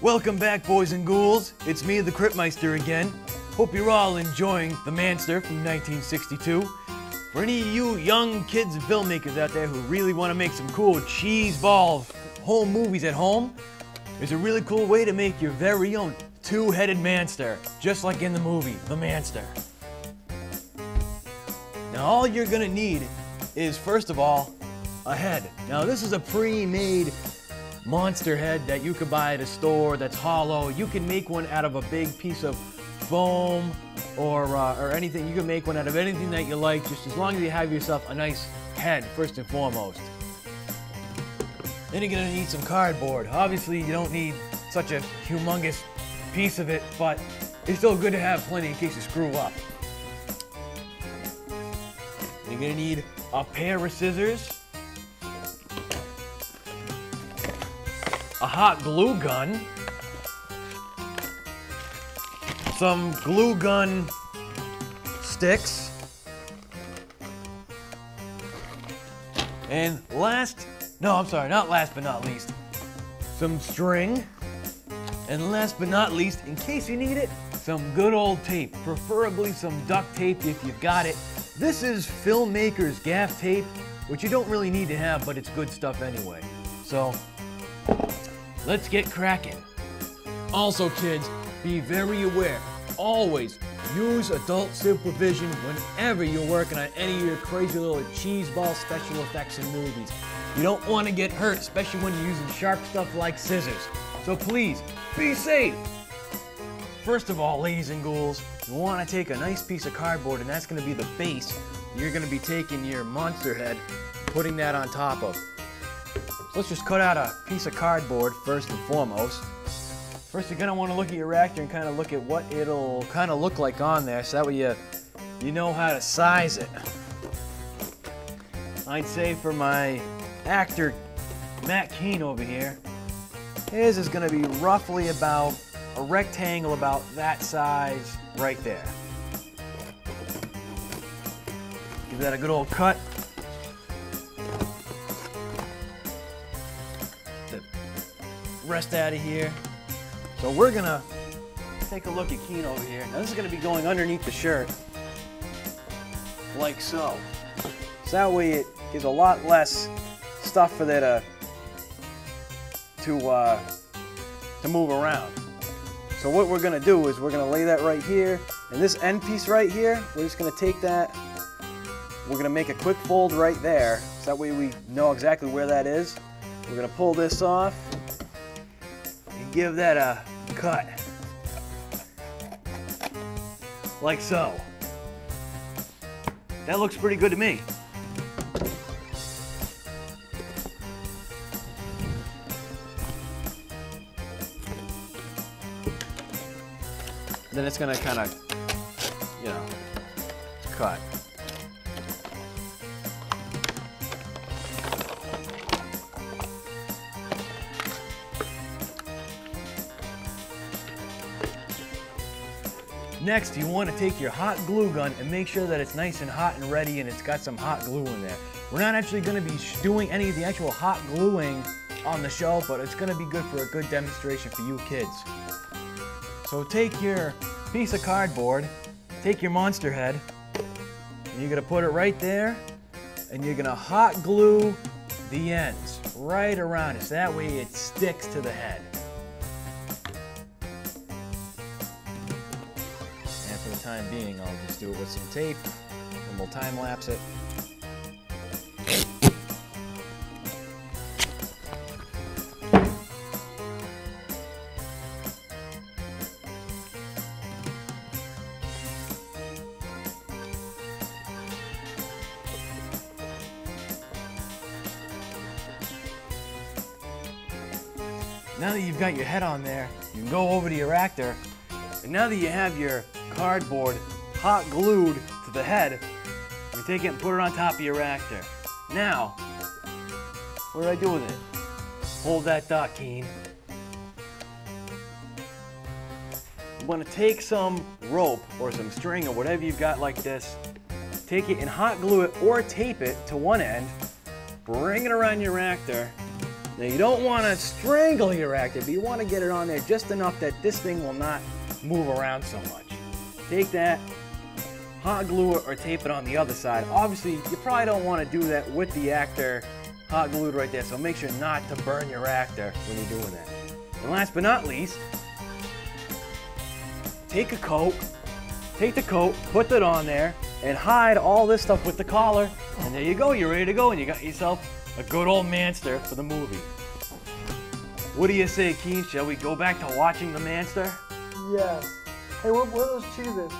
Welcome back, boys and ghouls. It's me, the Crypt Meister again. Hope you're all enjoying the Manster from 1962. For any of you young kids and filmmakers out there who really want to make some cool cheese ball home movies at home, there's a really cool way to make your very own two-headed Manster, just like in the movie, The Manster. Now all you're gonna need is, first of all, a head. Now this is a pre-made monster head that you could buy at a store that's hollow. You can make one out of a big piece of foam or anything. You can make one out of anything that you like, just as long as you have yourself a nice head, first and foremost. Then you're gonna need some cardboard. Obviously you don't need such a humongous piece of it, but it's still good to have plenty in case you screw up. You're gonna need a pair of scissors, a hot glue gun, some glue gun sticks, and not last but not least, some string, and last but not least, in case you need it, some good old tape, preferably some duct tape if you've got it. This is filmmaker's gaff tape, which you don't really need to have, but it's good stuff anyway. So, let's get cracking. Also, kids, be very aware. Always use adult supervision whenever you're working on any of your crazy little cheeseball special effects in movies. You don't want to get hurt, especially when you're using sharp stuff like scissors. So please, be safe. First of all, ladies and ghouls, you want to take a nice piece of cardboard, and that's going to be the base you're going to be taking your monster head, putting that on top of. So let's just cut out a piece of cardboard first and foremost. First, you're going to want to look at your reactor and kind of look at what it'll kind of look like on there, so that way you know how to size it. I'd say for my actor, Matt Keane over here, his is going to be roughly about a rectangle about that size right there. Give that a good old cut. The rest out of here. So we're gonna take a look at Keane over here. Now this is gonna be going underneath the shirt, like so. So that way it gives a lot less stuff for there to move around. So what we're gonna do is we're gonna lay that right here, and this end piece right here, we're just gonna take that, we're gonna make a quick fold right there, so that way we know exactly where that is. We're gonna pull this off and give that a cut, like so. That looks pretty good to me. Then it's gonna kind of, you know, cut. Next, you want to take your hot glue gun and make sure that it's nice and hot and ready and it's got some hot glue in there. We're not actually going to be doing any of the actual hot gluing on the show, but it's going to be good for a good demonstration for you kids. So take your piece of cardboard, take your monster head, and you're going to put it right there, and you're going to hot glue the ends right around it, so that way it sticks to the head. And for the time being, I'll just do it with some tape, and we'll time lapse it. Now that you've got your head on there, you can go over to your actor, and now that you have your cardboard hot glued to the head, you take it and put it on top of your actor. Now, what do I do with it? Hold that dot, Keane. You want to take some rope or some string or whatever you've got like this, take it and hot glue it or tape it to one end, bring it around your actor, Now you don't want to strangle your actor, but you want to get it on there just enough that this thing will not move around so much. Take that, hot glue it or tape it on the other side. Obviously, you probably don't want to do that with the actor hot glued right there, so make sure not to burn your actor when you're doing that. And last but not least, take the coat, put it on there, and hide all this stuff with the collar. And there you go, you're ready to go, and you got yourself a good old Manster for the movie. What do you say, Keen? Shall we go back to watching the Manster? Yeah. Hey, what are those cheeses?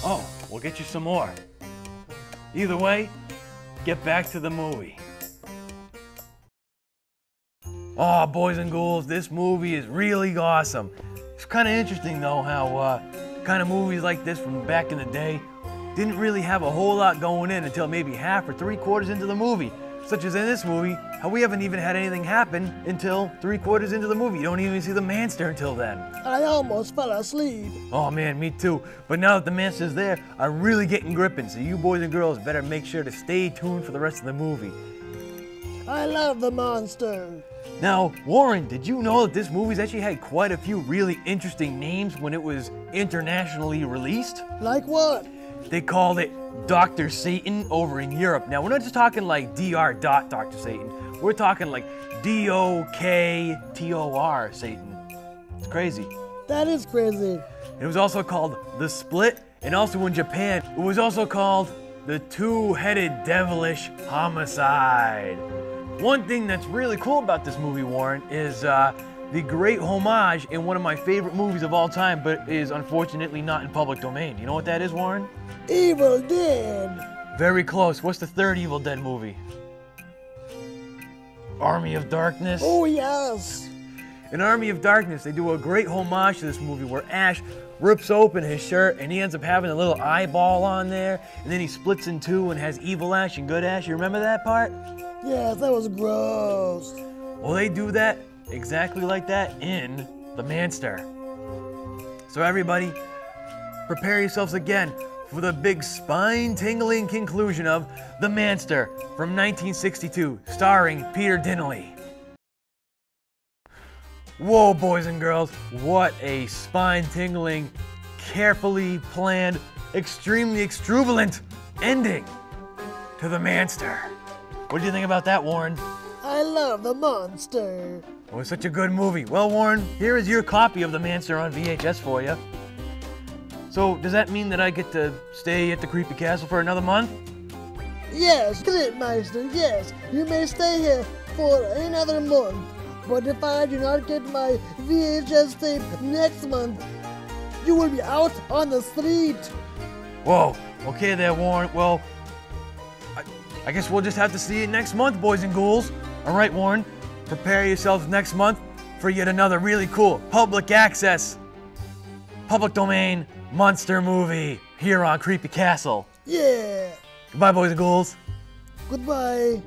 Oh, we'll get you some more. Either way, get back to the movie. Oh, boys and ghouls, this movie is really awesome. It's kind of interesting though how kind of movies like this from back in the day didn't really have a whole lot going in until maybe half or 3/4 into the movie. Such as in this movie, how we haven't even had anything happen until 3/4 into the movie. You don't even see the Manster until then. I almost fell asleep. Oh man, me too. But now that the Manster's there, I'm really getting gripping, so you boys and girls better make sure to stay tuned for the rest of the movie. I love the monster. Now, Warren, did you know that this movie's actually had quite a few really interesting names when it was internationally released? Like what? They called it Dr. Satan over in Europe. Now, we're not just talking like Dr. Satan. We're talking like Doktor Satan. It's crazy. That is crazy. It was also called The Split, and also in Japan, it was also called The Two-Headed Devilish Homicide. One thing that's really cool about this movie, Warren, is the great homage in one of my favorite movies of all time, but is unfortunately not in public domain. Do you know what that is, Warren? Evil Dead. Very close. What's the third Evil Dead movie? Army of Darkness? Oh, yes. In Army of Darkness, they do a great homage to this movie where Ash rips open his shirt and he ends up having a little eyeball on there, and then he splits in two and has evil Ash and good Ash. You remember that part? Yes, that was gross. Well, they do that exactly like that in the Manster. So everybody, prepare yourselves again for the big spine-tingling conclusion of The Manster from 1962, starring Peter Dineley. Whoa, boys and girls, what a spine-tingling, carefully planned, extremely extravagant ending to The Manster. What do you think about that, Warren? I love the monster. Oh, it's such a good movie. Well, Warren, here is your copy of The Manster on VHS for you. So, does that mean that I get to stay at the Creepy Castle for another month? Yes, Crypt Meister, yes. You may stay here for another month. But if I do not get my VHS tape next month, you will be out on the street. Whoa, okay there, Warren. Well, I guess we'll just have to see you next month, boys and ghouls. All right, Warren, prepare yourselves next month for yet another really cool public access, public domain monster movie here on Creepy Castle. Yeah. Goodbye, boys and ghouls. Goodbye.